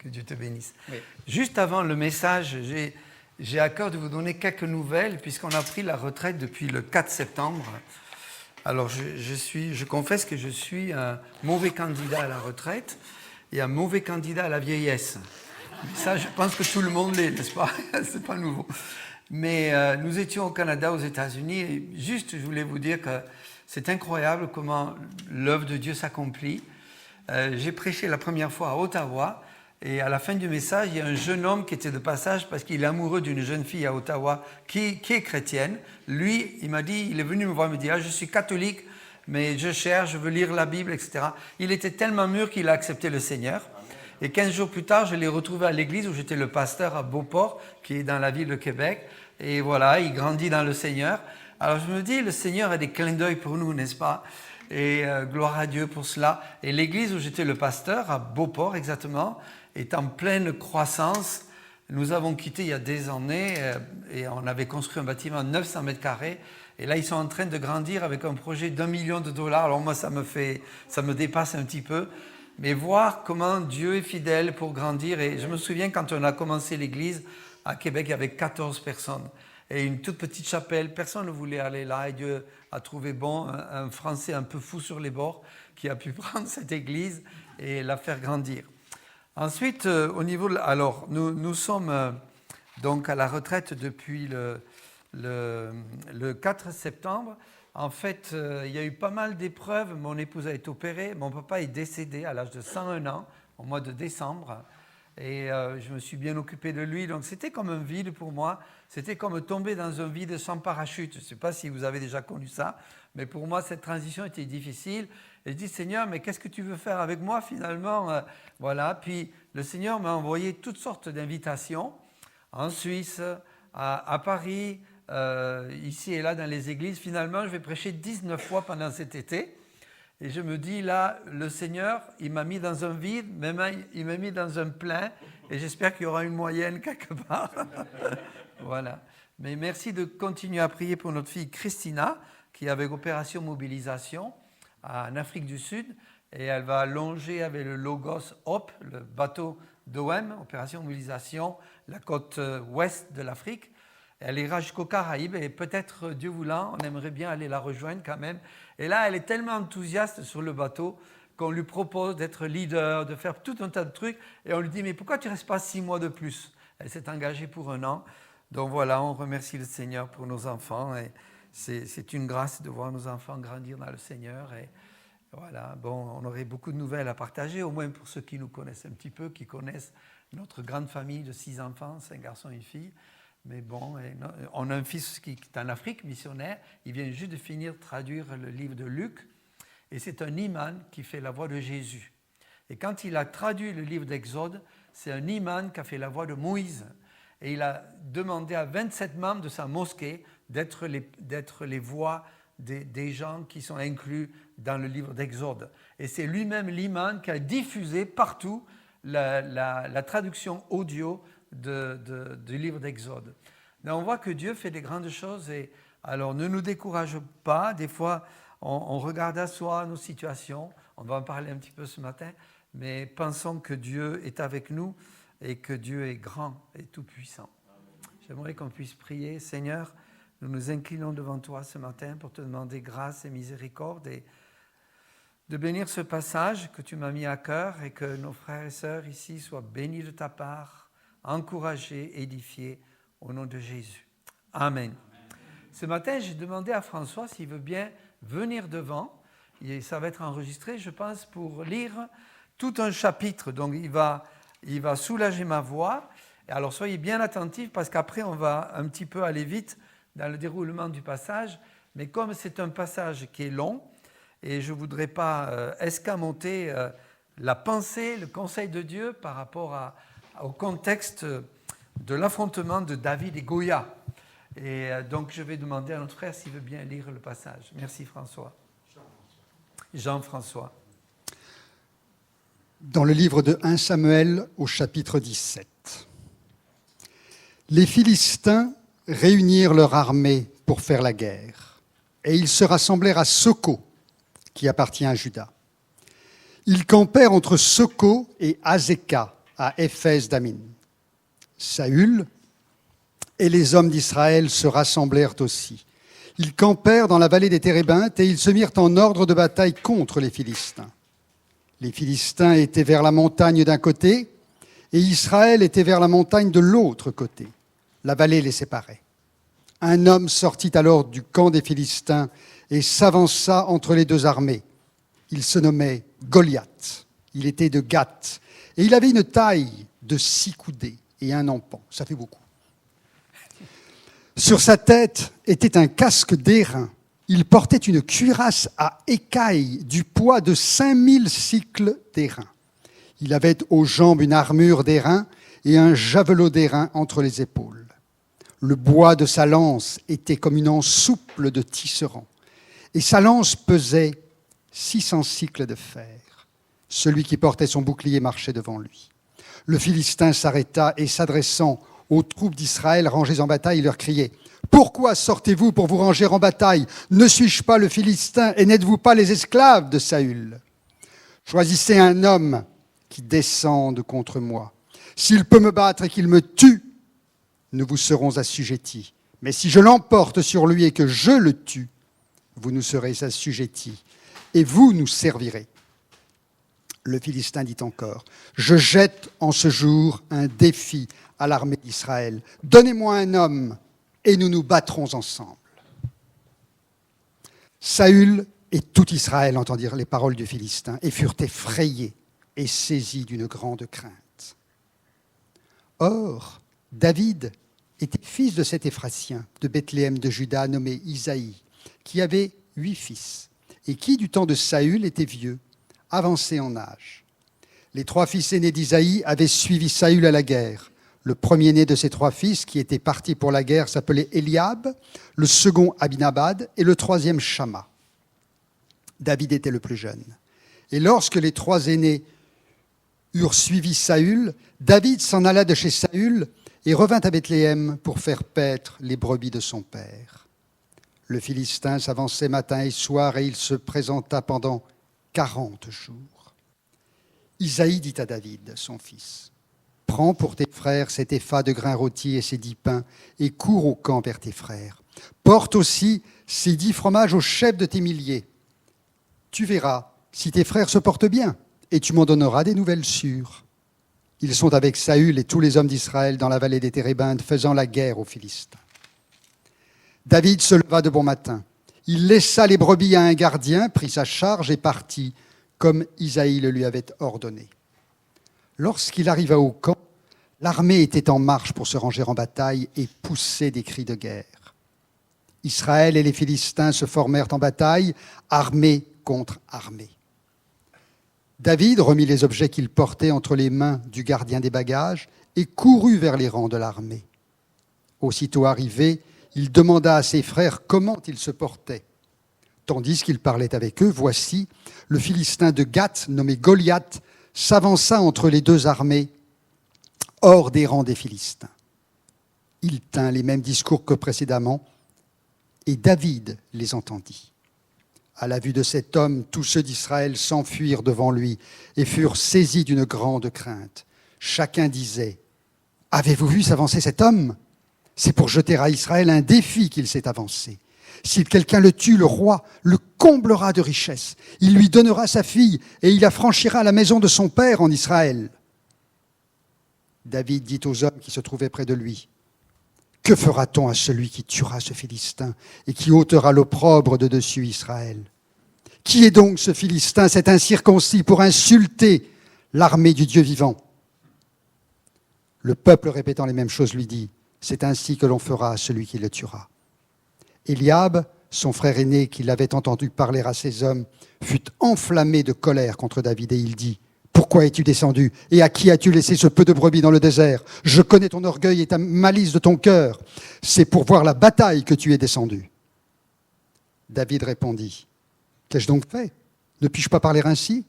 Que Dieu te bénisse. Oui. Juste avant le message, j'ai à cœur de vous donner quelques nouvelles, puisqu'on a pris la retraite depuis le 4 septembre. Alors, je confesse que je suis un mauvais candidat à la retraite et un mauvais candidat à la vieillesse. Ça, je pense que tout le monde l'est, n'est-ce pas? C'est pas nouveau. Mais nous étions au Canada, aux États-Unis, et juste, je voulais vous dire que c'est incroyable comment l'œuvre de Dieu s'accomplit. J'ai prêché la première fois à Ottawa, et à la fin du message, il y a un jeune homme qui était de passage parce qu'il est amoureux d'une jeune fille à Ottawa qui est chrétienne. Lui, il m'a dit, il est venu me voir, il me dit, je suis catholique, mais je cherche, je veux lire la Bible, etc. Il était tellement mûr qu'il a accepté le Seigneur. Et 15 jours plus tard, je l'ai retrouvé à l'église où j'étais le pasteur à Beauport, qui est dans la ville de Québec. Et voilà, il grandit dans le Seigneur. Alors je me dis, le Seigneur a des clins d'œil pour nous, n'est-ce pas? Et gloire à Dieu pour cela. Et l'église où j'étais le pasteur, à Beauport exactement, est en pleine croissance. Nous avons quitté il y a des années et on avait construit un bâtiment de 900 mètres carrés. Et là, ils sont en train de grandir avec un projet d'$1 million. Alors moi, ça me dépasse un petit peu. Mais voir comment Dieu est fidèle pour grandir. Et je me souviens quand on a commencé l'église à Québec, il y avait 14 personnes. Et une toute petite chapelle, personne ne voulait aller là. Et Dieu a trouvé bon un Français un peu fou sur les bords qui a pu prendre cette église et la faire grandir. Ensuite, au niveau alors, nous sommes donc à la retraite depuis le 4 septembre. En fait, il y a eu pas mal d'épreuves. Mon épouse a été opérée. Mon papa est décédé à l'âge de 101 ans, au mois de décembre. Et je me suis bien occupé de lui. Donc, c'était comme un vide pour moi. C'était comme tomber dans un vide sans parachute. Je ne sais pas si vous avez déjà connu ça. Mais pour moi, cette transition était difficile. Et je dis, Seigneur, mais qu'est-ce que tu veux faire avec moi finalement? Voilà. Puis, le Seigneur m'a envoyé toutes sortes d'invitations en Suisse, à Paris, ici et là dans les églises. Finalement, je vais prêcher 19 fois pendant cet été. Et je me dis, là, le Seigneur, il m'a mis dans un vide, mais il m'a mis dans un plein. Et j'espère qu'il y aura une moyenne quelque part. Voilà. Mais merci de continuer à prier pour notre fille Christina, qui est avec Opération Mobilisation en Afrique du Sud. Et elle va longer avec le Logos Hope, le bateau d'OM, Opération Mobilisation, la côte ouest de l'Afrique. Elle ira jusqu'aux Caraïbes et peut-être, Dieu voulant, on aimerait bien aller la rejoindre quand même. Et là, elle est tellement enthousiaste sur le bateau qu'on lui propose d'être leader, de faire tout un tas de trucs. Et on lui dit, mais pourquoi tu ne restes pas 6 mois de plus? Elle s'est engagée pour 1 an. Donc voilà, on remercie le Seigneur pour nos enfants. Et c'est une grâce de voir nos enfants grandir dans le Seigneur. Et voilà, bon, on aurait beaucoup de nouvelles à partager, au moins pour ceux qui nous connaissent un petit peu, qui connaissent notre grande famille de 6 enfants, 5 garçons et une fille. Mais bon, on a un fils qui est en Afrique, missionnaire. Il vient juste de finir de traduire le livre de Luc. Et c'est un imam qui fait la voix de Jésus. Et quand il a traduit le livre d'Exode, c'est un imam qui a fait la voix de Moïse. Et il a demandé à 27 membres de sa mosquée d'être les voix des gens qui sont inclus dans le livre d'Exode. Et c'est lui-même l'imam qui a diffusé partout la traduction audio du livre d'Exode. Mais on voit que Dieu fait des grandes choses et alors ne nous décourage pas. Des fois, on regarde à soi nos situations. On va en parler un petit peu ce matin, mais pensons que Dieu est avec nous et que Dieu est grand et tout-puissant. J'aimerais qu'on puisse prier. Seigneur, nous nous inclinons devant toi ce matin pour te demander grâce et miséricorde et de bénir ce passage que tu m'as mis à cœur et que nos frères et sœurs ici soient bénis de ta part, encouragés, édifiés au nom de Jésus. Amen. Ce matin, j'ai demandé à François s'il veut bien venir devant. Et ça va être enregistré, je pense, pour lire tout un chapitre. Donc, il va soulager ma voix. Et alors, soyez bien attentifs parce qu'après, on va un petit peu aller vite dans le déroulement du passage. Mais comme c'est un passage qui est long, et je ne voudrais pas escamoter la pensée, le conseil de Dieu par rapport au contexte de l'affrontement de David et Goya. Et donc, je vais demander à notre frère s'il veut bien lire le passage. Merci, François. Jean-François. Dans le livre de 1 Samuel au chapitre 17. Les Philistins réunirent leur armée pour faire la guerre, et ils se rassemblèrent à Soko, qui appartient à Juda. Ils campèrent entre Soko et Azekah, à Éphès d'Amin. Saül et les hommes d'Israël se rassemblèrent aussi. Ils campèrent dans la vallée des Térébintes et ils se mirent en ordre de bataille contre les Philistins. Les Philistins étaient vers la montagne d'un côté et Israël était vers la montagne de l'autre côté. La vallée les séparait. Un homme sortit alors du camp des Philistins et s'avança entre les deux armées. Il se nommait Goliath. Il était de Gath et il avait une taille de 6 coudées et un empan. Ça fait beaucoup. Sur sa tête était un casque d'airain. Il portait une cuirasse à écailles du poids de 5000 cycles d'airain. Il avait aux jambes une armure d'airain et un javelot d'airain entre les épaules. Le bois de sa lance était comme une anse souple de tisserand. Et sa lance pesait 600 cycles de fer. Celui qui portait son bouclier marchait devant lui. Le Philistin s'arrêta et s'adressant aux troupes d'Israël rangées en bataille, il leur criait « Pourquoi sortez-vous pour vous ranger en bataille? Ne suis-je pas le Philistin et n'êtes-vous pas les esclaves de Saül? Choisissez un homme qui descende contre moi. S'il peut me battre et qu'il me tue, nous vous serons assujettis. Mais si je l'emporte sur lui et que je le tue, vous nous serez assujettis et vous nous servirez. » Le Philistin dit encore « Je jette en ce jour un défi à l'armée d'Israël. Donnez-moi un homme et nous nous battrons ensemble. » Saül et tout Israël entendirent les paroles du Philistin et furent effrayés et saisis d'une grande crainte. Or, David était fils de cet Éphratien de Bethléem de Juda nommé Isaïe, qui avait 8 fils et qui, du temps de Saül, était vieux, avancé en âge. Les 3 fils aînés d'Isaïe avaient suivi Saül à la guerre. Le premier-né de ces 3 fils, qui était parti pour la guerre, s'appelait Eliab, le second Abinabad et le troisième Shamma. David était le plus jeune. Et lorsque les 3 aînés eurent suivi Saül, David s'en alla de chez Saül et revint à Bethléem pour faire paître les brebis de son père. Le Philistin s'avançait matin et soir et il se présenta pendant 40 jours. Isaïe dit à David, son fils, « Prends pour tes frères cet épha de grains rôtis et ces 10 pains et cours au camp vers tes frères. Porte aussi ces 10 fromages au chef de tes milliers. Tu verras si tes frères se portent bien et tu m'en donneras des nouvelles sûres. » Ils sont avec Saül et tous les hommes d'Israël dans la vallée des Térébintes faisant la guerre aux Philistins. David se leva de bon matin. Il laissa les brebis à un gardien, prit sa charge et partit, comme Isaïe le lui avait ordonné. Lorsqu'il arriva au camp, l'armée était en marche pour se ranger en bataille et poussait des cris de guerre. Israël et les Philistins se formèrent en bataille, armée contre armée. David remit les objets qu'il portait entre les mains du gardien des bagages et courut vers les rangs de l'armée. Aussitôt arrivé, il demanda à ses frères comment ils se portaient. Tandis qu'il parlait avec eux, voici, le Philistin de Gath, nommé Goliath, s'avança entre les 2 armées, hors des rangs des Philistins. Il tint les mêmes discours que précédemment, et David les entendit. À la vue de cet homme, tous ceux d'Israël s'enfuirent devant lui et furent saisis d'une grande crainte. Chacun disait, « Avez-vous vu s'avancer cet homme ? C'est pour jeter à Israël un défi qu'il s'est avancé. Si quelqu'un le tue, le roi le comblera de richesses. Il lui donnera sa fille et il affranchira la maison de son père en Israël. » David dit aux hommes qui se trouvaient près de lui, « Que fera-t-on à celui qui tuera ce Philistin et qui ôtera l'opprobre de dessus Israël? Qui est donc ce Philistin, cet incirconcis, pour insulter l'armée du Dieu vivant ?» Le peuple, répétant les mêmes choses, lui dit, « C'est ainsi que l'on fera à celui qui le tuera. » Eliab, son frère aîné, qui l'avait entendu parler à ces hommes, fut enflammé de colère contre David et il dit, « Pourquoi es-tu descendu et à qui as-tu laissé ce peu de brebis dans le désert? Je connais ton orgueil et ta malice de ton cœur. C'est pour voir la bataille que tu es descendu. » David répondit, « Qu'ai-je donc fait? Ne puis-je pas parler ainsi ?»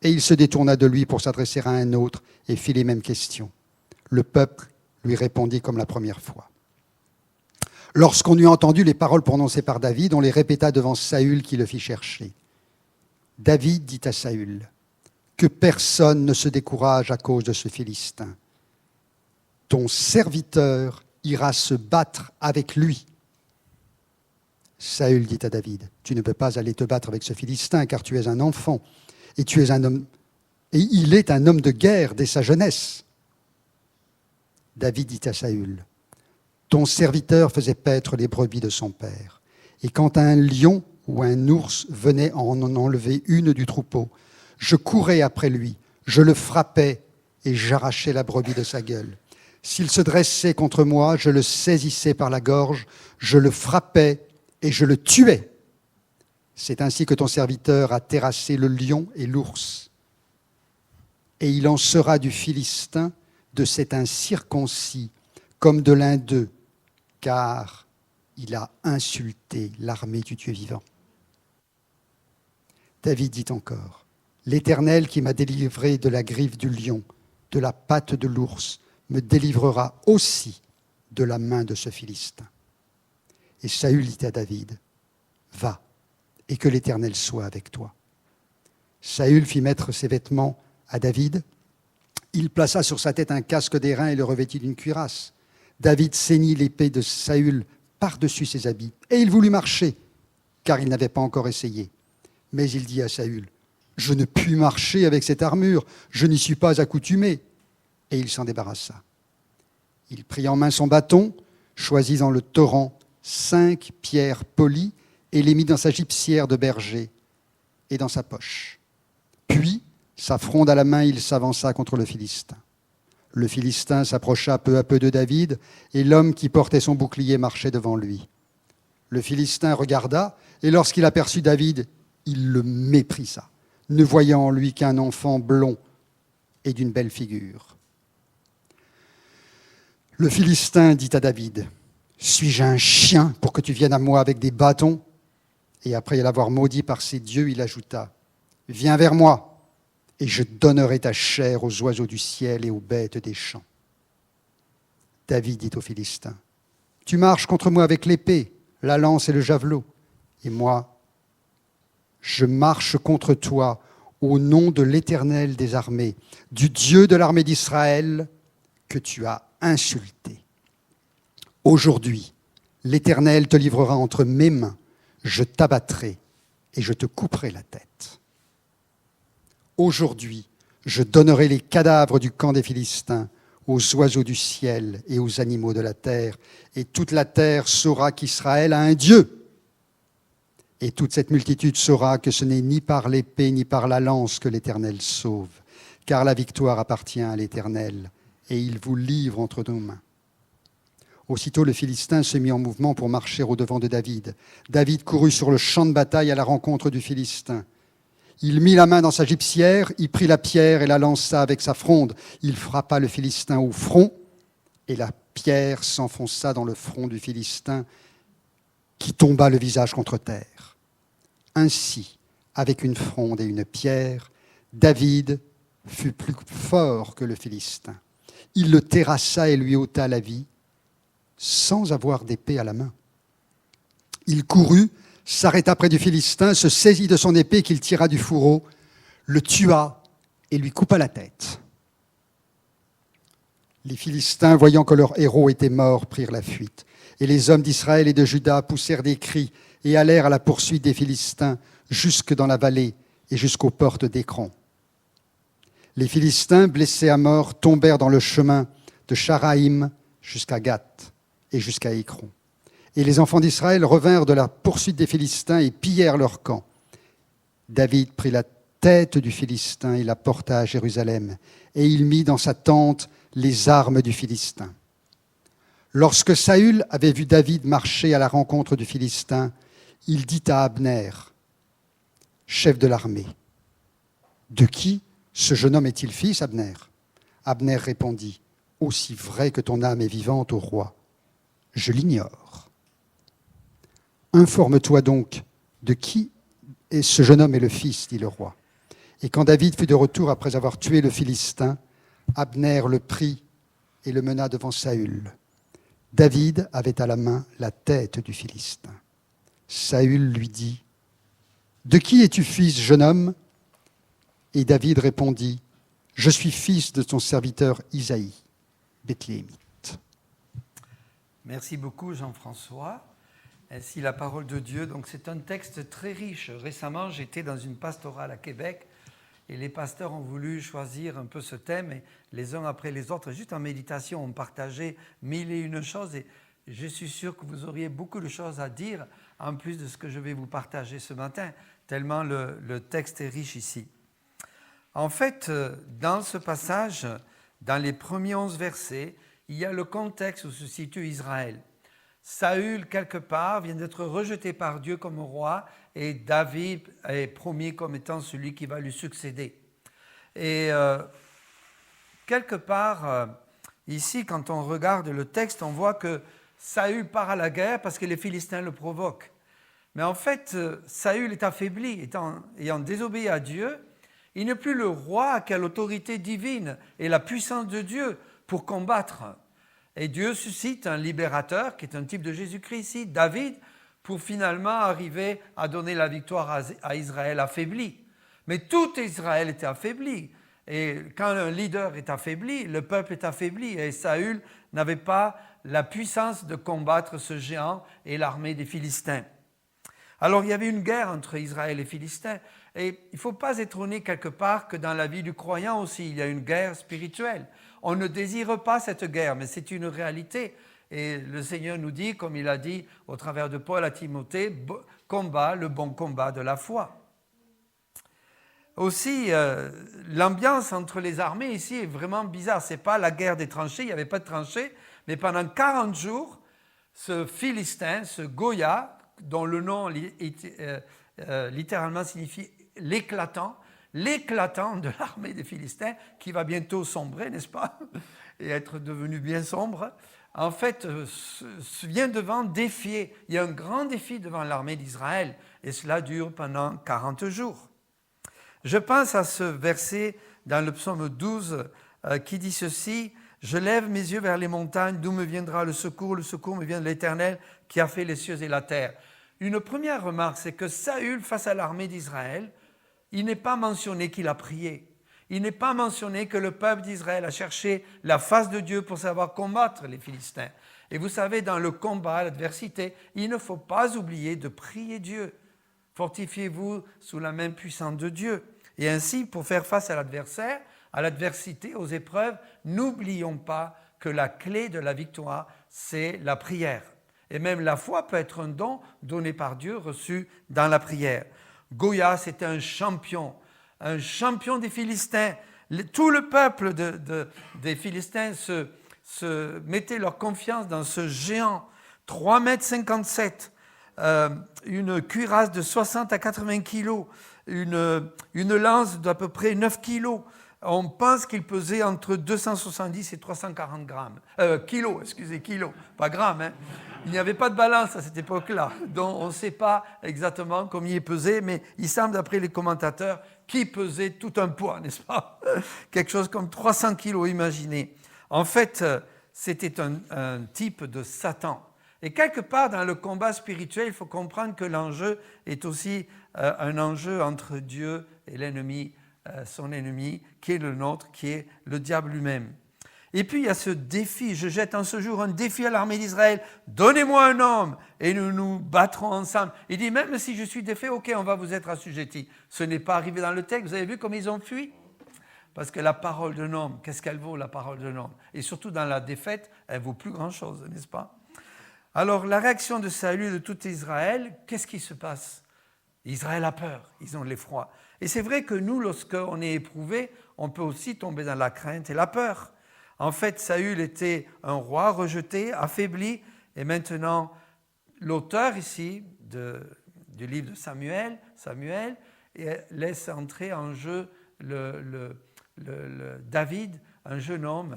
Et il se détourna de lui pour s'adresser à un autre et fit les mêmes questions. Le peuple lui répondit comme la première fois. Lorsqu'on eut entendu les paroles prononcées par David, on les répéta devant Saül qui le fit chercher. David dit à Saül, « que personne ne se décourage à cause de ce Philistin. Ton serviteur ira se battre avec lui. » Saül dit à David, « Tu ne peux pas aller te battre avec ce Philistin, car tu es un enfant, et tu es un homme, et il est un homme de guerre dès sa jeunesse. » David dit à Saül, « Ton serviteur faisait paître les brebis de son père, et quand un lion ou un ours venait en enlever une du troupeau, je courais après lui, je le frappais et j'arrachais la brebis de sa gueule. S'il se dressait contre moi, je le saisissais par la gorge, je le frappais et je le tuais. C'est ainsi que ton serviteur a terrassé le lion et l'ours. Et il en sera du Philistin, de cet incirconcis, comme de l'un d'eux, car il a insulté l'armée du Dieu vivant. » David dit encore, « L'Éternel qui m'a délivré de la griffe du lion, de la patte de l'ours, me délivrera aussi de la main de ce Philistin. » Et Saül dit à David, « Va, et que l'Éternel soit avec toi. » Saül fit mettre ses vêtements à David. Il plaça sur sa tête un casque d'airain et le revêtit d'une cuirasse. David ceignit l'épée de Saül par-dessus ses habits, et il voulut marcher, car il n'avait pas encore essayé. Mais il dit à Saül, « Je ne puis marcher avec cette armure, je n'y suis pas accoutumé. » Et il s'en débarrassa. Il prit en main son bâton, choisit dans le torrent 5 pierres polies et les mit dans sa gibecière de berger et dans sa poche. Puis, sa fronde à la main, il s'avança contre le Philistin. Le Philistin s'approcha peu à peu de David, et l'homme qui portait son bouclier marchait devant lui. Le Philistin regarda, et lorsqu'il aperçut David, il le méprisa, ne voyant en lui qu'un enfant blond et d'une belle figure. Le Philistin dit à David, « Suis-je un chien pour que tu viennes à moi avec des bâtons ?» Et après l'avoir maudit par ses dieux, il ajouta, « Viens vers moi, et je donnerai ta chair aux oiseaux du ciel et aux bêtes des champs. » David dit aux Philistins, « Tu marches contre moi avec l'épée, la lance et le javelot, et moi, je marche contre toi au nom de l'Éternel des armées, du Dieu de l'armée d'Israël que tu as insulté. Aujourd'hui, l'Éternel te livrera entre mes mains, je t'abattrai et je te couperai la tête. Aujourd'hui, je donnerai les cadavres du camp des Philistins aux oiseaux du ciel et aux animaux de la terre, et toute la terre saura qu'Israël a un Dieu. Et toute cette multitude saura que ce n'est ni par l'épée ni par la lance que l'Éternel sauve, car la victoire appartient à l'Éternel, et il vous livre entre nos mains. » Aussitôt le Philistin se mit en mouvement pour marcher au-devant de David. David courut sur le champ de bataille à la rencontre du Philistin. Il mit la main dans sa gibecière, il prit la pierre et la lança avec sa fronde. Il frappa le Philistin au front, et la pierre s'enfonça dans le front du Philistin, qui tomba le visage contre terre. Ainsi, avec une fronde et une pierre, David fut plus fort que le Philistin. Il le terrassa et lui ôta la vie, sans avoir d'épée à la main. Il courut, s'arrêta près du Philistin, se saisit de son épée qu'il tira du fourreau, le tua et lui coupa la tête. Les Philistins, voyant que leur héros était mort, prirent la fuite. Et les hommes d'Israël et de Juda poussèrent des cris et allèrent à la poursuite des Philistins jusque dans la vallée et jusqu'aux portes d'Écron. Les Philistins, blessés à mort, tombèrent dans le chemin de Charaïm jusqu'à Gath et jusqu'à Écron. Et les enfants d'Israël revinrent de la poursuite des Philistins et pillèrent leur camp. David prit la tête du Philistin et la porta à Jérusalem, et il mit dans sa tente les armes du Philistin. Lorsque Saül avait vu David marcher à la rencontre du Philistin, il dit à Abner, chef de l'armée, « De qui ce jeune homme est-il fils, Abner ?» Abner répondit, « Aussi vrai que ton âme est vivante, ô roi, je l'ignore. Informe-toi donc de qui est ce jeune homme est le fils, dit le roi. » Et quand David fut de retour après avoir tué le Philistin, Abner le prit et le mena devant Saül. David avait à la main la tête du Philistin. Saül lui dit, « De qui es-tu fils, jeune homme ?» Et David répondit, « Je suis fils de ton serviteur Isaïe, Bethléemite. » Merci beaucoup Jean-François. Ainsi la parole de Dieu. Donc c'est un texte très riche. Récemment, j'étais dans une pastorale à Québec et les pasteurs ont voulu choisir un peu ce thème et les uns après les autres, juste en méditation, on partageait 1001 choses et je suis sûr que vous auriez beaucoup de choses à dire en plus de ce que je vais vous partager ce matin, tellement le texte est riche ici. En fait, dans ce passage, dans les premiers 11 versets, il y a le contexte où se situe Israël. Saül, quelque part, vient d'être rejeté par Dieu comme roi et David est promis comme étant celui qui va lui succéder. Et quelque part, ici, quand on regarde le texte, on voit que Saül part à la guerre parce que les Philistins le provoquent. Mais en fait, Saül est affaibli, ayant désobéi à Dieu. Il n'est plus le roi qui a l'autorité divine et la puissance de Dieu pour combattre. Et Dieu suscite un libérateur, qui est un type de Jésus-Christ ici, David, pour finalement arriver à donner la victoire à Israël affaibli. Mais tout Israël était affaibli. Et quand un leader est affaibli, le peuple est affaibli. Et Saül n'avait pas la puissance de combattre ce géant et l'armée des Philistins. Alors il y avait une guerre entre Israël et les Philistins. Et il ne faut pas étonner quelque part que dans la vie du croyant aussi, il y a une guerre spirituelle. On ne désire pas cette guerre, mais c'est une réalité. Et le Seigneur nous dit, comme il a dit au travers de Paul à Timothée, combat le bon combat de la foi. Aussi, l'ambiance entre les armées ici est vraiment bizarre. Ce n'est pas la guerre des tranchées, il n'y avait pas de tranchées, mais pendant 40 jours, ce Philistin, ce Goya, dont le nom littéralement signifie l'éclatant de l'armée des Philistins, qui va bientôt sombrer, n'est-ce pas, et être devenu bien sombre, en fait, vient devant défier. Il y a un grand défi devant l'armée d'Israël, et cela dure pendant 40 jours. Je pense à ce verset dans le psaume 12 qui dit ceci, « Je lève mes yeux vers les montagnes, d'où me viendra le secours me vient de l'Éternel qui a fait les cieux et la terre. » Une première remarque, c'est que Saül, face à l'armée d'Israël, il n'est pas mentionné qu'il a prié. Il n'est pas mentionné que le peuple d'Israël a cherché la face de Dieu pour savoir combattre les Philistins. Et vous savez, dans le combat, l'adversité, il ne faut pas oublier de prier Dieu. Fortifiez-vous sous la main puissante de Dieu. Et ainsi, pour faire face à l'adversaire, à l'adversité, aux épreuves, n'oublions pas que la clé de la victoire, c'est la prière. Et même la foi peut être un don donné par Dieu, reçu dans la prière. Goya, c'était un champion des Philistins. Tout le peuple des Philistins se mettait leur confiance dans ce géant, 3,57 m, une cuirasse de 60 à 80 kilos, une lance d'à peu près 9 kilos. On pense qu'il pesait entre 270 et 340 kilos, pas grammes, hein. Il n'y avait pas de balance à cette époque-là, donc on ne sait pas exactement combien il pesait, mais il semble, d'après les commentateurs, qu'il pesait tout un poids, n'est-ce pas? Quelque chose comme 300 kilos, imaginez. En fait, c'était un type de Satan. Et quelque part, dans le combat spirituel, il faut comprendre que l'enjeu est aussi un enjeu entre Dieu et l'ennemi, son ennemi, qui est le nôtre, qui est le diable lui-même. Et puis il y a ce défi, je jette en ce jour un défi à l'armée d'Israël, donnez-moi un homme et nous nous battrons ensemble. Il dit, même si je suis défait, ok, on va vous être assujettis. Ce n'est pas arrivé dans le texte, vous avez vu comme ils ont fui? Parce que la parole d'un homme, qu'est-ce qu'elle vaut, la parole d'un homme? Et surtout dans la défaite, elle vaut plus grand-chose, n'est-ce pas? Alors la réaction de Saül et de tout Israël, qu'est-ce qui se passe? Israël a peur, ils ont l'effroi. Et c'est vrai que nous, lorsqu'on est éprouvé, on peut aussi tomber dans la crainte et la peur. En fait, Saül était un roi rejeté, affaibli, et maintenant, l'auteur ici du livre de Samuel laisse entrer en jeu David, un jeune homme,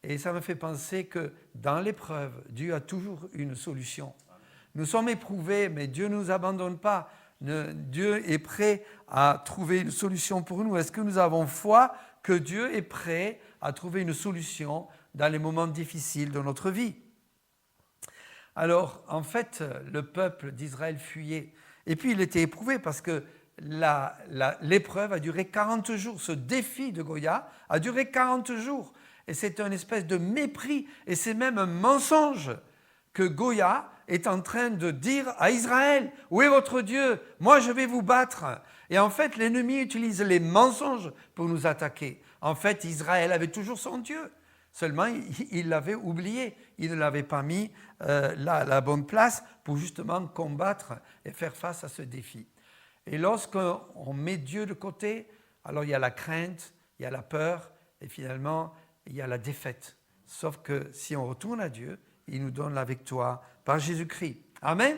et ça me fait penser que dans l'épreuve, Dieu a toujours une solution. Nous sommes éprouvés, mais Dieu ne nous abandonne pas. Dieu est prêt à trouver une solution pour nous. Est-ce que nous avons foi que Dieu est prêt à trouver une solution dans les moments difficiles de notre vie? Alors, en fait, le peuple d'Israël fuyait. Et puis, il était éprouvé parce que l'épreuve a duré 40 jours. Ce défi de Goya a duré 40 jours. Et c'est une espèce de mépris. Et c'est même un mensonge que Goya est en train de dire à Israël, « Où est votre Dieu? Moi, je vais vous battre. » Et en fait, l'ennemi utilise les mensonges pour nous attaquer. En fait, Israël avait toujours son Dieu. Seulement, il l'avait oublié. Il ne l'avait pas mis la bonne place pour justement combattre et faire face à ce défi. Et lorsqu'on met Dieu de côté, alors il y a la crainte, il y a la peur et finalement, il y a la défaite. Sauf que si on retourne à Dieu, il nous donne la victoire par Jésus-Christ. Amen.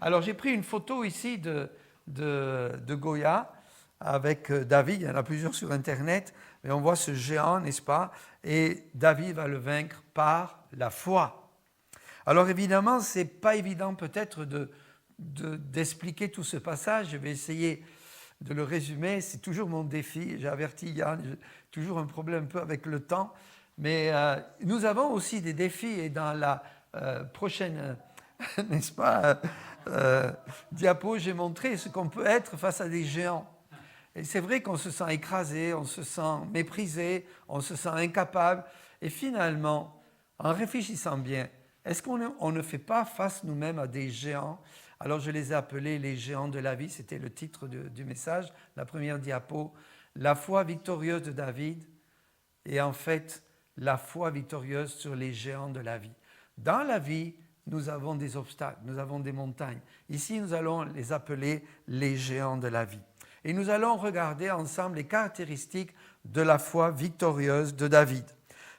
Alors j'ai pris une photo ici de Goya avec David. Il y en a plusieurs sur Internet, mais on voit ce géant, n'est-ce pas? Et David va le vaincre par la foi. Alors évidemment, ce n'est pas évident peut-être d'expliquer tout ce passage. Je vais essayer de le résumer. C'est toujours mon défi. J'ai averti Yann, j'ai toujours un problème un peu avec le temps. Mais nous avons aussi des défis et dans la prochaine, n'est-ce pas, diapo, j'ai montré ce qu'on peut être face à des géants. Et c'est vrai qu'on se sent écrasé, on se sent méprisé, on se sent incapable. Et finalement, en réfléchissant bien, est-ce qu'on ne fait pas face nous-mêmes à des géants? Alors je les ai appelés les géants de la vie, c'était le titre du message, la première diapo. La foi victorieuse de David et en fait la foi victorieuse sur les géants de la vie. Dans la vie, nous avons des obstacles, nous avons des montagnes. Ici, nous allons les appeler les géants de la vie. Et nous allons regarder ensemble les caractéristiques de la foi victorieuse de David.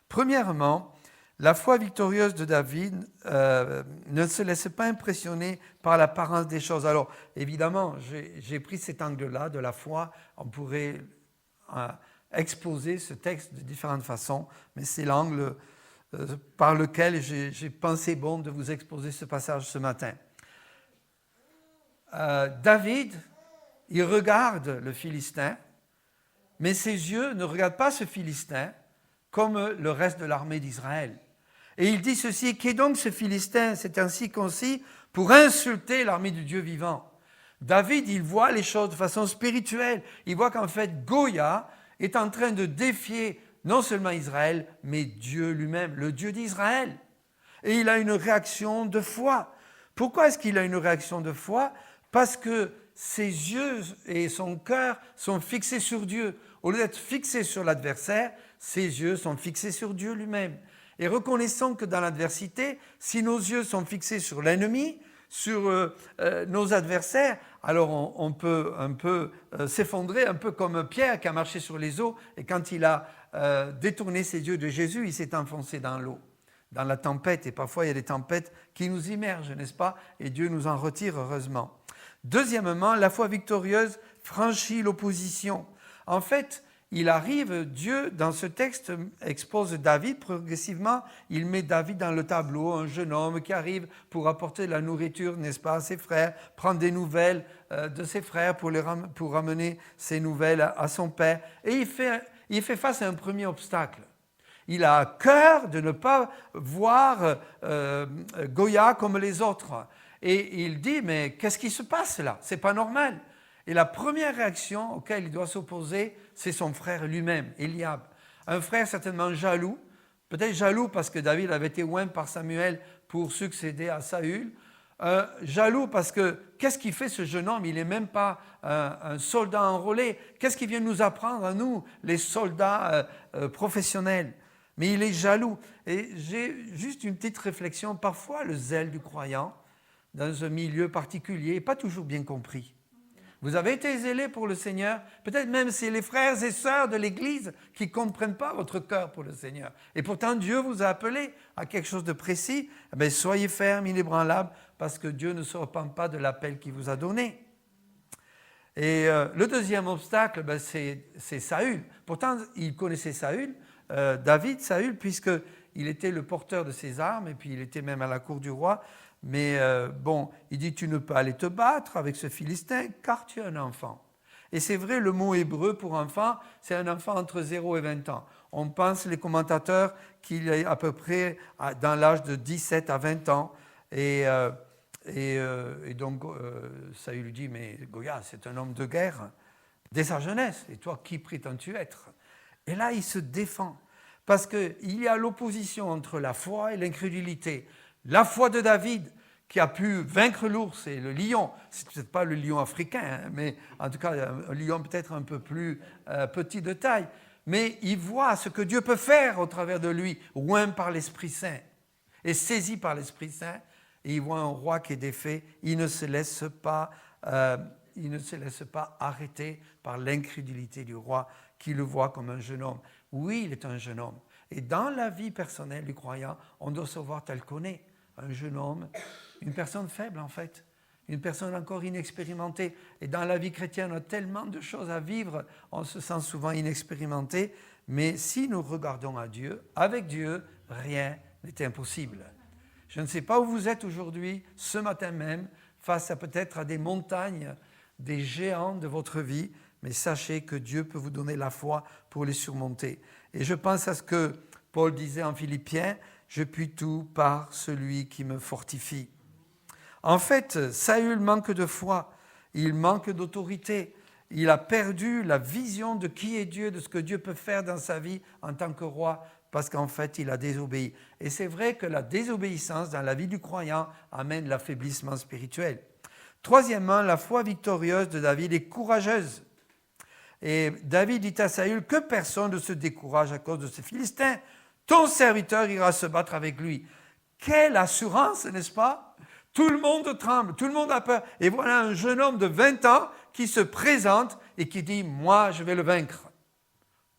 Premièrement, la foi victorieuse de David ne se laisse pas impressionner par l'apparence des choses. Alors, évidemment, j'ai pris cet angle-là de la foi. On pourrait exposer ce texte de différentes façons, mais c'est l'angle par lequel j'ai pensé bon de vous exposer ce passage ce matin. David, il regarde le Philistin, mais ses yeux ne regardent pas ce Philistin comme le reste de l'armée d'Israël. Et il dit ceci, « Qu'est donc ce Philistin, c'est ainsi concis, pour insulter l'armée du Dieu vivant ?» David, il voit les choses de façon spirituelle. Il voit qu'en fait, Goya est en train de défier non seulement Israël, mais Dieu lui-même, le Dieu d'Israël. Et il a une réaction de foi. Pourquoi est-ce qu'il a une réaction de foi? Parce que ses yeux et son cœur sont fixés sur Dieu. Au lieu d'être fixés sur l'adversaire, ses yeux sont fixés sur Dieu lui-même. Et reconnaissons que dans l'adversité, si nos yeux sont fixés sur l'ennemi, sur nos adversaires, alors on peut un peu s'effondrer, un peu comme Pierre qui a marché sur les eaux, et quand il a détourné ses yeux de Jésus, il s'est enfoncé dans l'eau, dans la tempête. Et parfois, il y a des tempêtes qui nous immergent, n'est-ce pas? Et Dieu nous en retire, heureusement. Deuxièmement, la foi victorieuse franchit l'opposition. En fait, il arrive, Dieu, dans ce texte, expose David progressivement. Il met David dans le tableau, un jeune homme qui arrive pour apporter la nourriture, n'est-ce pas, à ses frères, prendre des nouvelles de ses frères pour ramener ces nouvelles à son père. Et il fait face à un premier obstacle. Il a à cœur de ne pas voir Goya comme les autres. Et il dit, mais qu'est-ce qui se passe là? C'est pas normal. Et la première réaction auquel il doit s'opposer, c'est son frère lui-même, Eliab. Un frère certainement jaloux, peut-être jaloux parce que David avait été oint par Samuel pour succéder à Saül. Jaloux parce que qu'est-ce qu'il fait ce jeune homme? Il n'est même pas un soldat enrôlé. Qu'est-ce qu'il vient nous apprendre à nous, les soldats professionnels? Mais il est jaloux. Et j'ai juste une petite réflexion. Parfois, le zèle du croyant, dans un milieu particulier, n'est pas toujours bien compris. Vous avez été zélé pour le Seigneur. Peut-être même c'est les frères et sœurs de l'Église qui ne comprennent pas votre cœur pour le Seigneur. Et pourtant, Dieu vous a appelé à quelque chose de précis. Eh bien, soyez fermes, inébranlables, parce que Dieu ne se repent pas de l'appel qu'il vous a donné. Et le deuxième obstacle, c'est Saül. Pourtant, il connaissait David, Saül, puisqu'il était le porteur de ses armes, et puis il était même à la cour du roi. Mais il dit, tu ne peux aller te battre avec ce Philistin, car tu es un enfant. Et c'est vrai, le mot hébreu pour enfant, c'est un enfant entre 0 et 20 ans. On pense, les commentateurs, qu'il est à peu près dans l'âge de 17 à 20 ans. Et Et donc, Saül lui dit, mais Goya, c'est un homme de guerre dès sa jeunesse. Et toi, qui prétends-tu être? Et là, il se défend. Parce qu'il y a l'opposition entre la foi et l'incrédulité. La foi de David, qui a pu vaincre l'ours et le lion. C'est peut-être pas le lion africain, hein, mais en tout cas, un lion peut-être un peu plus petit de taille. Mais il voit ce que Dieu peut faire au travers de lui, oint par l'Esprit Saint, et saisi par l'Esprit Saint. Et il voit un roi qui est défait. Il ne se laisse pas arrêter par l'incrédulité du roi, qui le voit comme un jeune homme. Oui, il est un jeune homme. Et dans la vie personnelle du croyant, on doit se voir tel qu'on est. Un jeune homme, une personne faible en fait, une personne encore inexpérimentée. Et dans la vie chrétienne, on a tellement de choses à vivre, on se sent souvent inexpérimenté. Mais si nous regardons à Dieu, avec Dieu, rien n'est impossible. Je ne sais pas où vous êtes aujourd'hui, ce matin même, face à peut-être à des montagnes, des géants de votre vie, mais sachez que Dieu peut vous donner la foi pour les surmonter. Et je pense à ce que Paul disait en Philippiens, « Je puis tout par celui qui me fortifie ». En fait, Saül manque de foi, il manque d'autorité, il a perdu la vision de qui est Dieu, de ce que Dieu peut faire dans sa vie en tant que roi, parce qu'en fait, il a désobéi. Et c'est vrai que la désobéissance dans la vie du croyant amène l'affaiblissement spirituel. Troisièmement, la foi victorieuse de David est courageuse. Et David dit à Saül que personne ne se décourage à cause de ce Philistin. Ton serviteur ira se battre avec lui. Quelle assurance, n'est-ce pas? Tout le monde tremble, tout le monde a peur. Et voilà un jeune homme de 20 ans qui se présente et qui dit « Moi, je vais le vaincre ».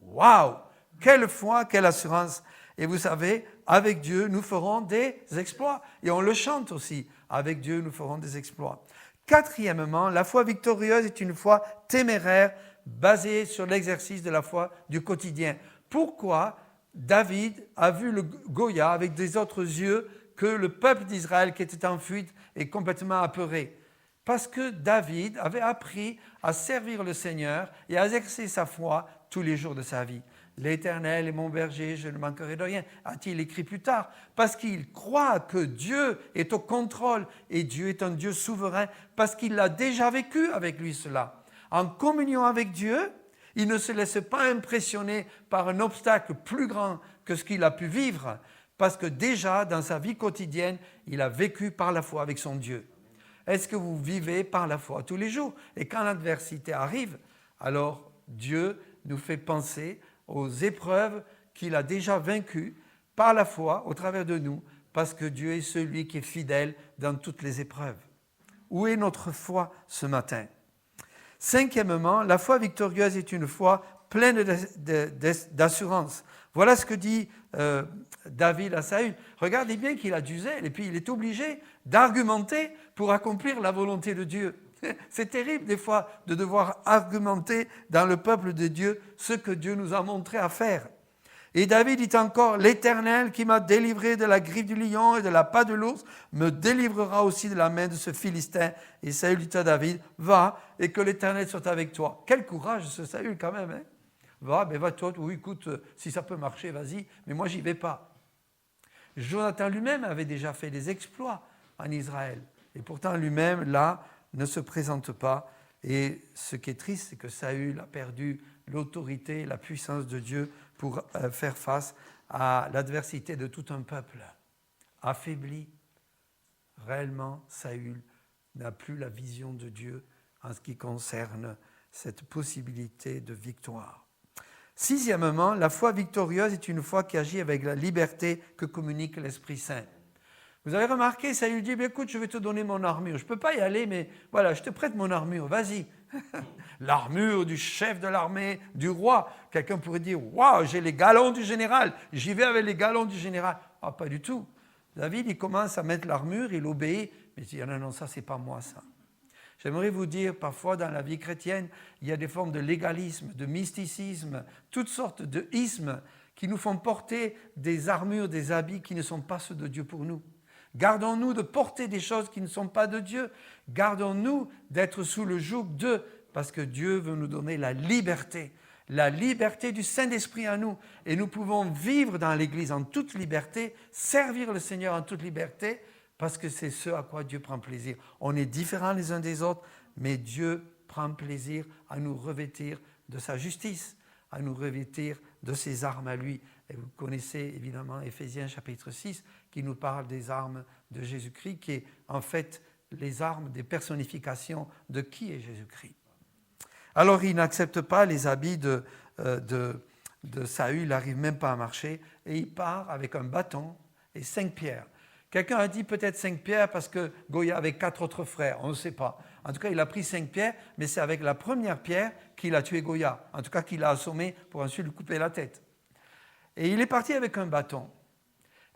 Waouh! Quelle foi, quelle assurance! Et vous savez, avec Dieu, nous ferons des exploits. Et on le chante aussi. Avec Dieu, nous ferons des exploits. Quatrièmement, la foi victorieuse est une foi téméraire, basée sur l'exercice de la foi du quotidien. Pourquoi David a vu le Goya avec des autres yeux que le peuple d'Israël qui était en fuite et complètement apeuré? Parce que David avait appris à servir le Seigneur et à exercer sa foi tous les jours de sa vie. L'Éternel est mon berger, je ne manquerai de rien, a-t-il écrit plus tard. Parce qu'il croit que Dieu est au contrôle et Dieu est un Dieu souverain, parce qu'il a déjà vécu avec lui cela. En communion avec Dieu, il ne se laisse pas impressionner par un obstacle plus grand que ce qu'il a pu vivre, parce que déjà, dans sa vie quotidienne, il a vécu par la foi avec son Dieu. Est-ce que vous vivez par la foi tous les jours? Et quand l'adversité arrive, alors Dieu nous fait penser aux épreuves qu'il a déjà vaincues par la foi au travers de nous, parce que Dieu est celui qui est fidèle dans toutes les épreuves. Où est notre foi ce matin? Cinquièmement, la foi victorieuse est une foi pleine d'assurance. Voilà ce que dit David à Saül. Regardez bien qu'il a du zèle et puis il est obligé d'argumenter pour accomplir la volonté de Dieu. C'est terrible des fois de devoir argumenter dans le peuple de Dieu ce que Dieu nous a montré à faire. Et David dit encore, « L'Éternel qui m'a délivré de la griffe du lion et de la patte de l'ours me délivrera aussi de la main de ce Philistin. » Et Saül dit à David, « Va et que l'Éternel soit avec toi. » Quel courage ce Saül quand même, hein? Va toi, oui, écoute, si ça peut marcher, vas-y, mais moi j'y vais pas. Jonathan lui-même avait déjà fait des exploits en Israël. Et pourtant lui-même, là, ne se présente pas. Et ce qui est triste, c'est que Saül a perdu l'autorité, la puissance de Dieu pour faire face à l'adversité de tout un peuple. Affaibli, réellement, Saül n'a plus la vision de Dieu en ce qui concerne cette possibilité de victoire. Sixièmement, la foi victorieuse est une foi qui agit avec la liberté que communique l'Esprit Saint. Vous avez remarqué, Saül dit, écoute, je vais te donner mon armure. Je ne peux pas y aller, mais voilà, je te prête mon armure, vas-y. L'armure du chef de l'armée, du roi. Quelqu'un pourrait dire, waouh, j'ai les galons du général, j'y vais avec les galons du général. Ah, pas du tout. David, il commence à mettre l'armure, il obéit, mais il dit, non, ça, c'est pas moi, ça. J'aimerais vous dire, parfois dans la vie chrétienne, il y a des formes de légalisme, de mysticisme, toutes sortes de ismes qui nous font porter des armures, des habits qui ne sont pas ceux de Dieu pour nous. Gardons-nous de porter des choses qui ne sont pas de Dieu. Gardons-nous d'être sous le joug d'eux, parce que Dieu veut nous donner la liberté du Saint-Esprit en nous. Et nous pouvons vivre dans l'Église en toute liberté, servir le Seigneur en toute liberté, parce que c'est ce à quoi Dieu prend plaisir. On est différents les uns des autres, mais Dieu prend plaisir à nous revêtir de sa justice, à nous revêtir de ses armes à lui. Et vous connaissez évidemment Éphésiens chapitre 6 qui nous parle des armes de Jésus-Christ, qui est en fait les armes des personnifications de qui est Jésus-Christ. Alors il n'accepte pas les habits de Saül, il n'arrive même pas à marcher, et il part avec un bâton et 5 pierres. Quelqu'un a dit peut-être 5 pierres parce que Goya avait 4 autres frères, on ne sait pas. En tout cas, il a pris 5 pierres, mais c'est avec la première pierre qu'il a tué Goya. En tout cas, qu'il a assommé pour ensuite lui couper la tête. Et il est parti avec un bâton.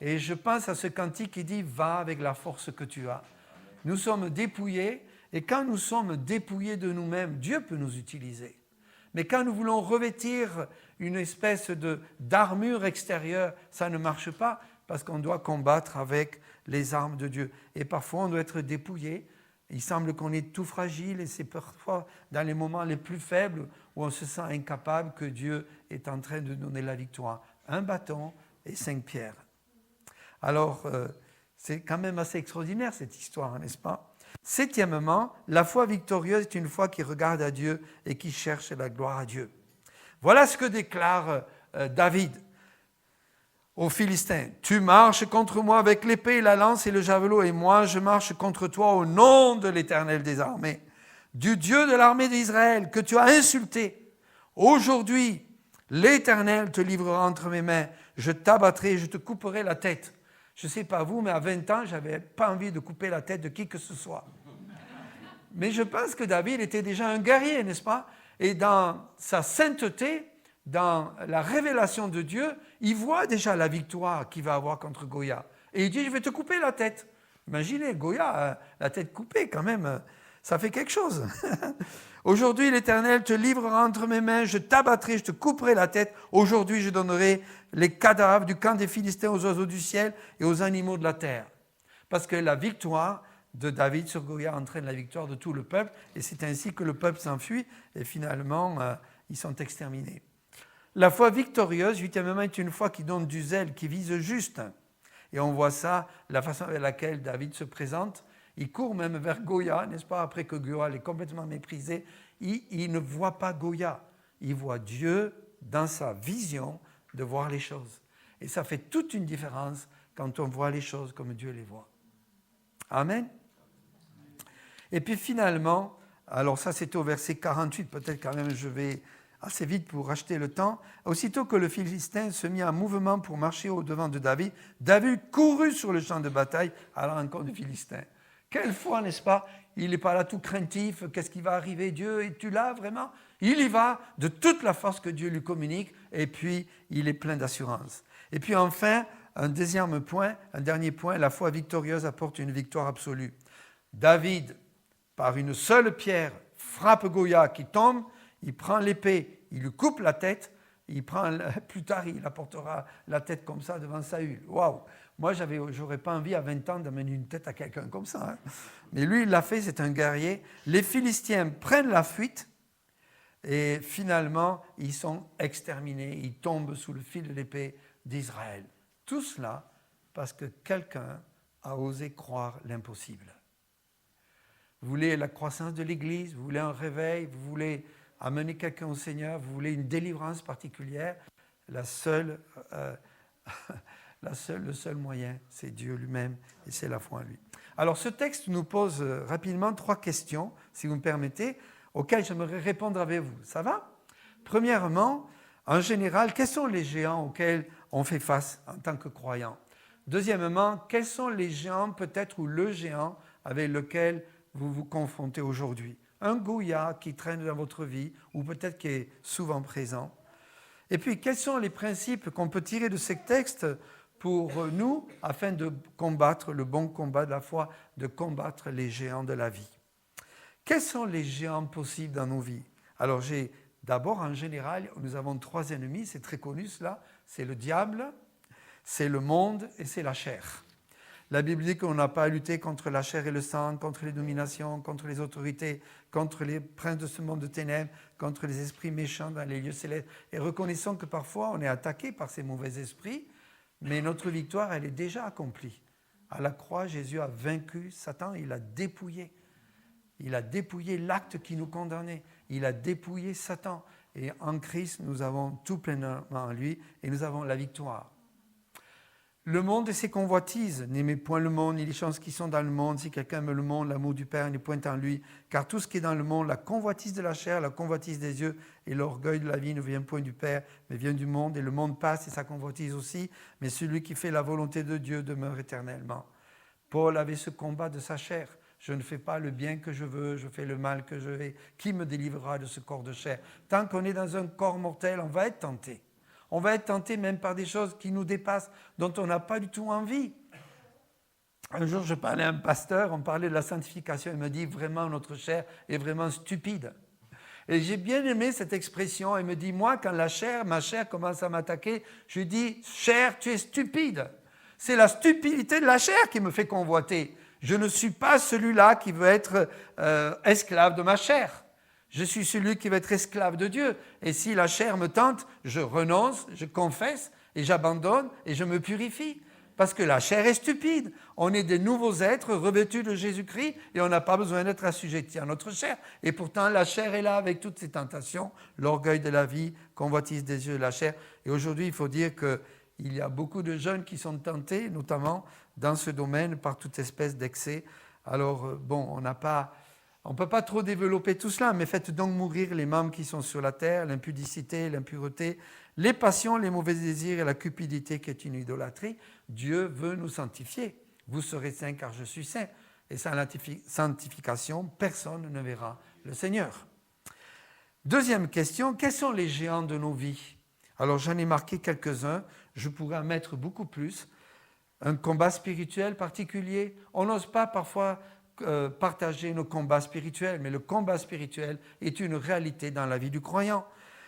Et je pense à ce cantique qui dit « Va avec la force que tu as ». Nous sommes dépouillés, et quand nous sommes dépouillés de nous-mêmes, Dieu peut nous utiliser. Mais quand nous voulons revêtir une espèce d'armure extérieure, ça ne marche pas, parce qu'on doit combattre avec les armes de Dieu. Et parfois, on doit être dépouillé. Il semble qu'on est tout fragile, et c'est parfois dans les moments les plus faibles où on se sent incapable que Dieu est en train de donner la victoire. Un bâton et 5 pierres. Alors, c'est quand même assez extraordinaire cette histoire, n'est-ce pas? Septièmement, la foi victorieuse est une foi qui regarde à Dieu et qui cherche la gloire à Dieu. Voilà ce que déclare David aux Philistins. « Tu marches contre moi avec l'épée, la lance et le javelot, et moi je marche contre toi au nom de l'Éternel des armées, du Dieu de l'armée d'Israël que tu as insulté. Aujourd'hui, l'Éternel te livrera entre mes mains, je t'abattrai, je te couperai la tête. » Je ne sais pas vous, mais à 20 ans, je n'avais pas envie de couper la tête de qui que ce soit. Mais je pense que David était déjà un guerrier, n'est-ce pas? Et dans sa sainteté, dans la révélation de Dieu, il voit déjà la victoire qu'il va avoir contre Goya. Et il dit, je vais te couper la tête. Imaginez, Goya, la tête coupée quand même, ça fait quelque chose. Aujourd'hui, l'Éternel te livrera entre mes mains, je t'abattrai, je te couperai la tête. Aujourd'hui, je donnerai les cadavres du camp des Philistins aux oiseaux du ciel et aux animaux de la terre. Parce que la victoire de David sur Goya entraîne la victoire de tout le peuple, et c'est ainsi que le peuple s'enfuit, et finalement, ils sont exterminés. La foi victorieuse, huitièmement, est une foi qui donne du zèle, qui vise juste. Et on voit ça, la façon avec laquelle David se présente. Il court même vers Goya, n'est-ce pas, après que Goya l'ait complètement méprisé. Il ne voit pas Goya, il voit Dieu dans sa vision de voir les choses. Et ça fait toute une différence quand on voit les choses comme Dieu les voit. Amen. Et puis finalement, alors ça c'était au verset 48, peut-être quand même je vais assez vite pour racheter le temps. Aussitôt que le Philistin se mit en mouvement pour marcher au-devant de David, David courut sur le champ de bataille à la rencontre du Philistin. Quelle foi, n'est-ce pas? Il n'est pas là tout craintif, qu'est-ce qui va arriver? Dieu, es-tu là vraiment? Il y va de toute la force que Dieu lui communique, et puis il est plein d'assurance. Et puis enfin, un dernier point, la foi victorieuse apporte une victoire absolue. David, par une seule pierre, frappe Goya qui tombe, il prend l'épée, il lui coupe la tête, plus tard il apportera la tête comme ça devant Saül. Waouh! Moi, j'aurais pas envie à 20 ans d'amener une tête à quelqu'un comme ça. Hein. Mais lui, il l'a fait, c'est un guerrier. Les Philistins prennent la fuite et finalement, ils sont exterminés. Ils tombent sous le fil de l'épée d'Israël. Tout cela parce que quelqu'un a osé croire l'impossible. Vous voulez la croissance de l'Église, vous voulez un réveil, vous voulez amener quelqu'un au Seigneur, vous voulez une délivrance particulière, le seul moyen, c'est Dieu lui-même et c'est la foi en lui. Alors ce texte nous pose rapidement 3 questions, si vous me permettez, auxquelles j'aimerais répondre avec vous. Ça va? Premièrement, en général, quels sont les géants auxquels on fait face en tant que croyant? Deuxièmement, quels sont les géants peut-être ou le géant avec lequel vous vous confrontez aujourd'hui? Un Goya qui traîne dans votre vie ou peut-être qui est souvent présent. Et puis, quels sont les principes qu'on peut tirer de ces textes pour nous afin de combattre le bon combat de la foi, de combattre les géants de la vie? Quels sont les géants possibles dans nos vies? Alors, d'abord, en général, nous avons 3 ennemis, c'est très connu cela, c'est le diable, c'est le monde et c'est la chair. La Bible dit qu'on n'a pas à lutter contre la chair et le sang, contre les dominations, contre les autorités, contre les princes de ce monde de ténèbres, contre les esprits méchants dans les lieux célestes. Et reconnaissons que parfois on est attaqué par ces mauvais esprits, mais notre victoire, elle est déjà accomplie. À la croix, Jésus a vaincu Satan, il a dépouillé. Il a dépouillé l'acte qui nous condamnait. Il a dépouillé Satan. Et en Christ, nous avons tout pleinement en lui et nous avons la victoire. Le monde et ses convoitises, n'aimez point le monde ni les choses qui sont dans le monde. Si quelqu'un aime le monde, l'amour du Père n'est point en lui. Car tout ce qui est dans le monde, la convoitise de la chair, la convoitise des yeux et l'orgueil de la vie ne vient point du Père, mais vient du monde. Et le monde passe et sa convoitise aussi. Mais celui qui fait la volonté de Dieu demeure éternellement. Paul avait ce combat de sa chair. Je ne fais pas le bien que je veux, je fais le mal que je vais. Qui me délivrera de ce corps de chair? Tant qu'on est dans un corps mortel, on va être tenté. On va être tenté même par des choses qui nous dépassent, dont on n'a pas du tout envie. Un jour, je parlais à un pasteur, on parlait de la sanctification, il me dit vraiment notre chair est vraiment stupide. Et j'ai bien aimé cette expression, il me dit, moi quand ma chair commence à m'attaquer, je lui dis, chair, tu es stupide. C'est la stupidité de la chair qui me fait convoiter. Je ne suis pas celui-là qui veut être esclave de ma chair. Je suis celui qui va être esclave de Dieu. Et si la chair me tente, je renonce, je confesse et j'abandonne et je me purifie. Parce que la chair est stupide. On est des nouveaux êtres revêtus de Jésus-Christ et on n'a pas besoin d'être assujettis à notre chair. Et pourtant, la chair est là avec toutes ses tentations, l'orgueil de la vie, convoitise des yeux de la chair. Et aujourd'hui, il faut dire qu'il y a beaucoup de jeunes qui sont tentés, notamment dans ce domaine, par toute espèce d'excès. Alors, on ne peut pas trop développer tout cela, mais faites donc mourir les membres qui sont sur la terre, l'impudicité, l'impureté, les passions, les mauvais désirs et la cupidité qui est une idolâtrie. Dieu veut nous sanctifier. Vous serez saints car je suis saint. Et sans la sanctification, personne ne verra le Seigneur. Deuxième question, quels sont les géants de nos vies? Alors j'en ai marqué quelques-uns, je pourrais en mettre beaucoup plus. Un combat spirituel particulier, on n'ose pas parfois partager nos combats spirituels, mais le combat spirituel est une réalité dans la vie du croyant.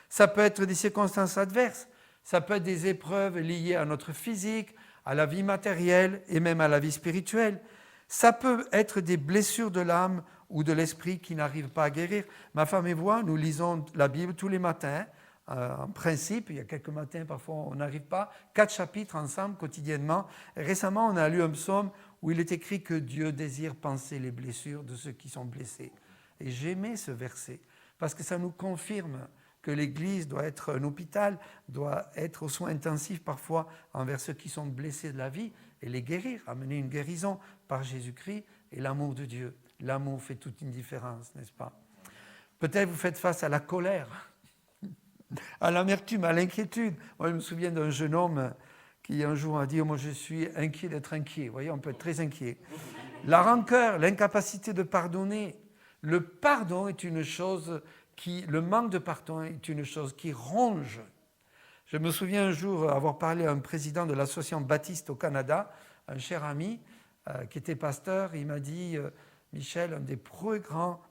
Ça peut être des circonstances adverses, ça peut être des épreuves liées à notre physique, à la vie matérielle et même à la vie spirituelle. Ça peut être des blessures de l'âme ou de l'esprit qui n'arrivent pas à guérir. Ma femme et moi, nous lisons la Bible tous les matins. En principe, il y a quelques matins, parfois on n'arrive pas, 4 chapitres ensemble quotidiennement. Et récemment, on a lu un psaume où il est écrit que Dieu désire panser les blessures de ceux qui sont blessés. Et j'aimais ce verset, parce que ça nous confirme que l'Église doit être un hôpital, doit être aux soins intensifs parfois envers ceux qui sont blessés de la vie et les guérir, amener une guérison par Jésus-Christ et l'amour de Dieu. L'amour fait toute une différence, n'est-ce pas? Peut-être vous faites face à la colère, à l'amertume, à l'inquiétude. Moi, je me souviens d'un jeune homme qui un jour a dit « Moi, je suis inquiet d'être inquiet ». Vous voyez, on peut être très inquiet. La rancœur, l'incapacité de pardonner. Le pardon est une chose le manque de pardon est une chose qui ronge. Je me souviens un jour avoir parlé à un président de l'association baptiste au Canada, un cher ami qui était pasteur. Il m'a dit « Michel, un des plus grands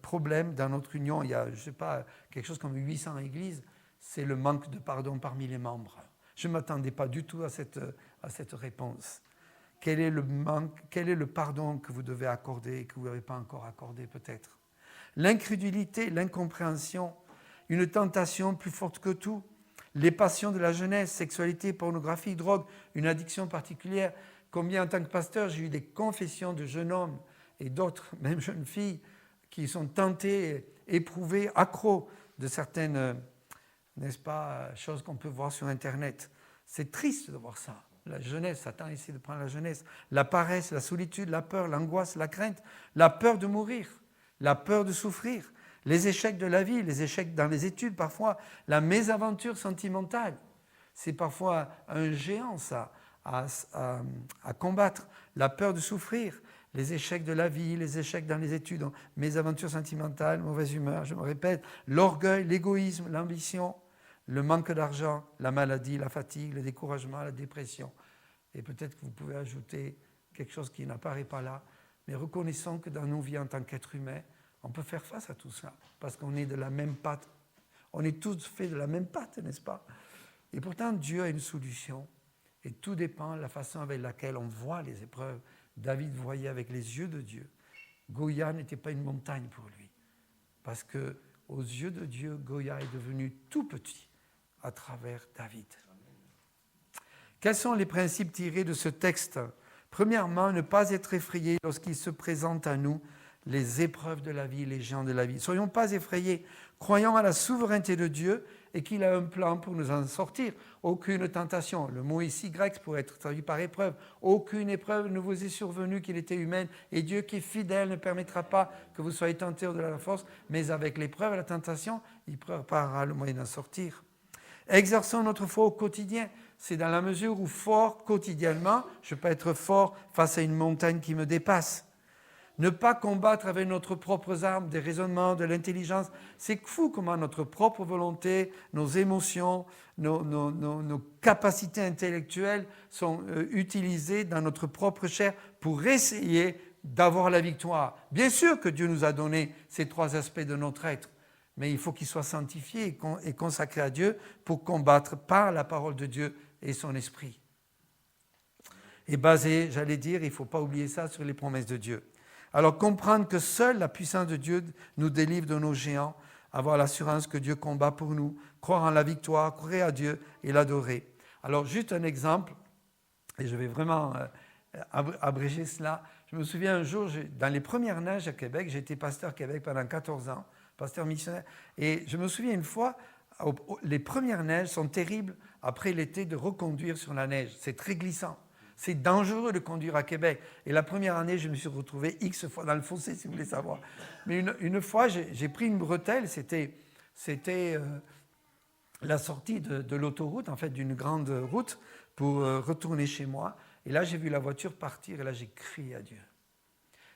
problèmes dans notre union, il y a, je ne sais pas, quelque chose comme 800 églises, c'est le manque de pardon parmi les membres. » Je ne m'attendais pas du tout à cette réponse. Quel est le pardon que vous devez accorder et que vous n'avez pas encore accordé peut-être? L'incrédulité, l'incompréhension, une tentation plus forte que tout, les passions de la jeunesse, sexualité, pornographie, drogue, une addiction particulière. Combien en tant que pasteur, j'ai eu des confessions de jeunes hommes et d'autres, même jeunes filles, qui sont tentés, éprouvés, accros de certaines, n'est-ce pas, choses qu'on peut voir sur Internet. C'est triste de voir ça. La jeunesse, Satan essaie de prendre la jeunesse. La paresse, la solitude, la peur, l'angoisse, la crainte, la peur de mourir, la peur de souffrir, les échecs de la vie, les échecs dans les études parfois, la mésaventure sentimentale. C'est parfois un géant, ça, à combattre. La peur de souffrir, les échecs de la vie, les échecs dans les études, mésaventures sentimentales, mauvaise humeur, je me répète, l'orgueil, l'égoïsme, l'ambition, le manque d'argent, la maladie, la fatigue, le découragement, la dépression. Et peut-être que vous pouvez ajouter quelque chose qui n'apparaît pas là, mais reconnaissons que dans nos vies en tant qu'êtres humains, on peut faire face à tout ça, parce qu'on est de la même pâte. On est tous faits de la même pâte, n'est-ce pas? Et pourtant, Dieu a une solution, et tout dépend de la façon avec laquelle on voit les épreuves. David voyait avec les yeux de Dieu. Goya n'était pas une montagne pour lui, parce que aux yeux de Dieu, Goya est devenu tout petit à travers David. Quels sont les principes tirés de ce texte? Premièrement, ne pas être effrayé lorsqu'il se présente à nous les épreuves de la vie, les géants de la vie. Soyons pas effrayés, croyons à la souveraineté de Dieu et qu'il a un plan pour nous en sortir. Aucune tentation, le mot ici grec pourrait être traduit par épreuve, aucune épreuve ne vous est survenue qu'il était humaine, et Dieu qui est fidèle ne permettra pas que vous soyez tentés au-delà de la force, mais avec l'épreuve et la tentation, il préparera le moyen d'en sortir. Exerçons notre foi au quotidien. C'est dans la mesure où fort quotidiennement, je peux être fort face à une montagne qui me dépasse. Ne pas combattre avec notre propres armes, des raisonnements, de l'intelligence. C'est fou comment notre propre volonté, nos émotions, nos capacités intellectuelles sont utilisées dans notre propre chair pour essayer d'avoir la victoire. Bien sûr que Dieu nous a donné ces 3 aspects de notre être, mais il faut qu'ils soient sanctifiés et consacrés à Dieu pour combattre par la parole de Dieu et son esprit. Et basé, j'allais dire, il ne faut pas oublier ça, sur les promesses de Dieu. Alors comprendre que seule la puissance de Dieu nous délivre de nos géants, avoir l'assurance que Dieu combat pour nous, croire en la victoire, croire à Dieu et l'adorer. Alors juste un exemple, et je vais vraiment abréger cela. Je me souviens un jour, dans les premières neiges à Québec, j'ai été pasteur à Québec pendant 14 ans, pasteur missionnaire, et je me souviens une fois, les premières neiges sont terribles après l'été de reconduire sur la neige, c'est très glissant. C'est dangereux de conduire à Québec. Et la première année, je me suis retrouvé X fois dans le fossé, si vous voulez savoir. Mais une fois, j'ai pris une bretelle. C'était la sortie de l'autoroute, en fait, d'une grande route, pour retourner chez moi. Et là, j'ai vu la voiture partir, et là, j'ai crié à Dieu.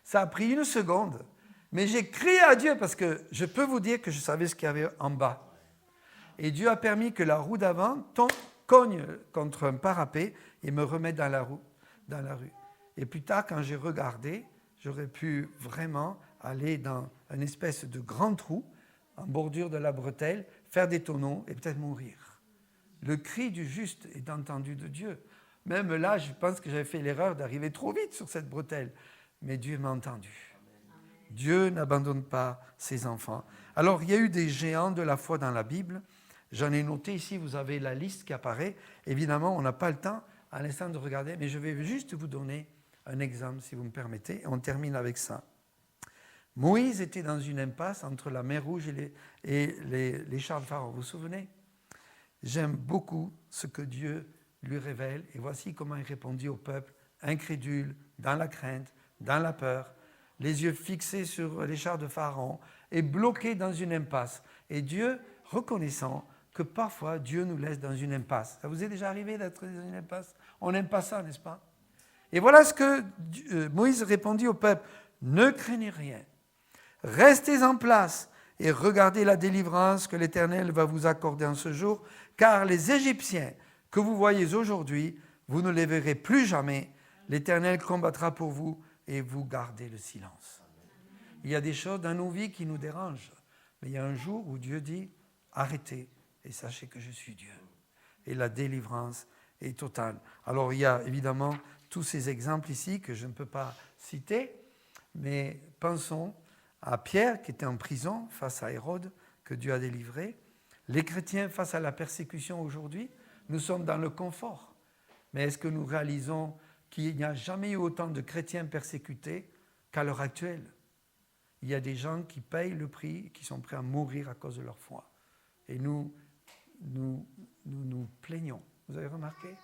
Ça a pris 1 seconde, mais j'ai crié à Dieu parce que je peux vous dire que je savais ce qu'il y avait en bas. Et Dieu a permis que la roue d'avant cogne contre un parapet et me remette dans la rue. Et plus tard, quand j'ai regardé, j'aurais pu vraiment aller dans une espèce de grand trou, en bordure de la bretelle, faire des tonneaux et peut-être mourir. Le cri du juste est entendu de Dieu. Même là, je pense que j'avais fait l'erreur d'arriver trop vite sur cette bretelle. Mais Dieu m'a entendu. Dieu n'abandonne pas ses enfants. Alors, il y a eu des géants de la foi dans la Bible. J'en ai noté ici, vous avez la liste qui apparaît. Évidemment, on n'a pas le temps à l'instant de regarder, mais je vais juste vous donner un exemple, si vous me permettez, et on termine avec ça. Moïse était dans une impasse entre la mer Rouge et les chars de Pharaon. Vous vous souvenez? J'aime beaucoup ce que Dieu lui révèle, et voici comment il répondit au peuple, incrédule, dans la crainte, dans la peur, les yeux fixés sur les chars de Pharaon, et bloqué dans une impasse. Et Dieu, reconnaissant que parfois Dieu nous laisse dans une impasse. Ça vous est déjà arrivé d'être dans une impasse? On n'aime pas ça, n'est-ce pas? Et voilà ce que Moïse répondit au peuple. Ne craignez rien. Restez en place et regardez la délivrance que l'Éternel va vous accorder en ce jour, car les Égyptiens que vous voyez aujourd'hui, vous ne les verrez plus jamais. L'Éternel combattra pour vous et vous gardez le silence. Il y a des choses dans nos vies qui nous dérangent, mais il y a un jour où Dieu dit, arrêtez et sachez que je suis Dieu. Et la délivrance est totale. Alors il y a évidemment tous ces exemples ici que je ne peux pas citer, mais pensons à Pierre qui était en prison face à Hérode, que Dieu a délivré. Les chrétiens face à la persécution aujourd'hui, nous sommes dans le confort. Mais est-ce que nous réalisons qu'il n'y a jamais eu autant de chrétiens persécutés qu'à l'heure actuelle? Il y a des gens qui payent le prix, qui sont prêts à mourir à cause de leur foi. Et nous plaignons. Vous avez remarqué?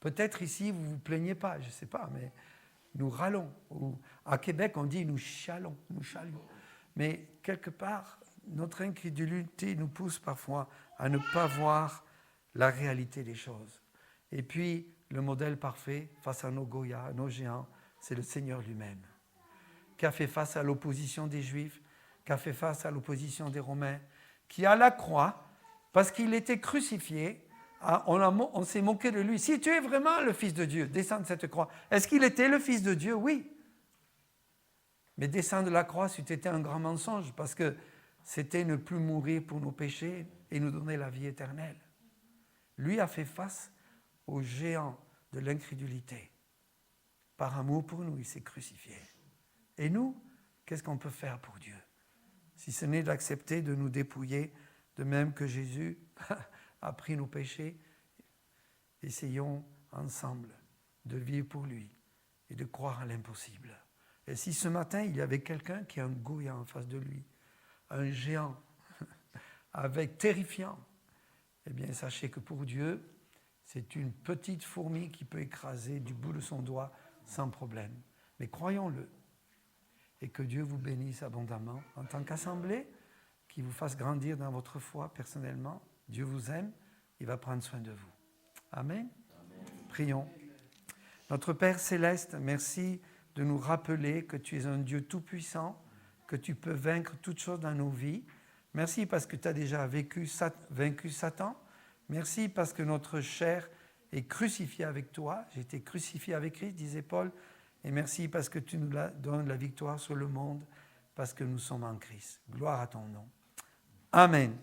Peut-être ici, vous ne vous plaignez pas, je ne sais pas, mais nous râlons. Ou à Québec, on dit nous chalions. Mais quelque part, notre incrédulité nous pousse parfois à ne pas voir la réalité des choses. Et puis, le modèle parfait face à nos Goya, à nos géants, c'est le Seigneur lui-même, qui a fait face à l'opposition des Juifs, qui a fait face à l'opposition des Romains, qui à la croix, parce qu'il était crucifié, on s'est moqué de lui. Si tu es vraiment le Fils de Dieu, descends de cette croix. Est-ce qu'il était le Fils de Dieu? Oui. Mais descendre de la croix, c'était un grand mensonge, parce que c'était ne plus mourir pour nos péchés et nous donner la vie éternelle. Lui a fait face aux géants de l'incrédulité. Par amour pour nous, il s'est crucifié. Et nous, qu'est-ce qu'on peut faire pour Dieu? Si ce n'est d'accepter de nous dépouiller, de même que Jésus a pris nos péchés, essayons ensemble de vivre pour lui et de croire à l'impossible. Et si ce matin, il y avait quelqu'un qui a un Goliath en face de lui, un géant, avec terrifiant, eh bien, sachez que pour Dieu, c'est une petite fourmi qui peut écraser du bout de son doigt sans problème. Mais croyons-le. Et que Dieu vous bénisse abondamment en tant qu'assemblée, qu'il vous fasse grandir dans votre foi personnellement. Dieu vous aime, il va prendre soin de vous. Amen. Amen. Prions. Notre Père céleste, merci de nous rappeler que tu es un Dieu tout-puissant, que tu peux vaincre toutes choses dans nos vies. Merci parce que tu as déjà vaincu Satan. Merci parce que notre chair est crucifiée avec toi. J'ai été crucifié avec Christ, disait Paul. Et merci parce que tu nous donnes la victoire sur le monde, parce que nous sommes en Christ. Gloire à ton nom. Amen.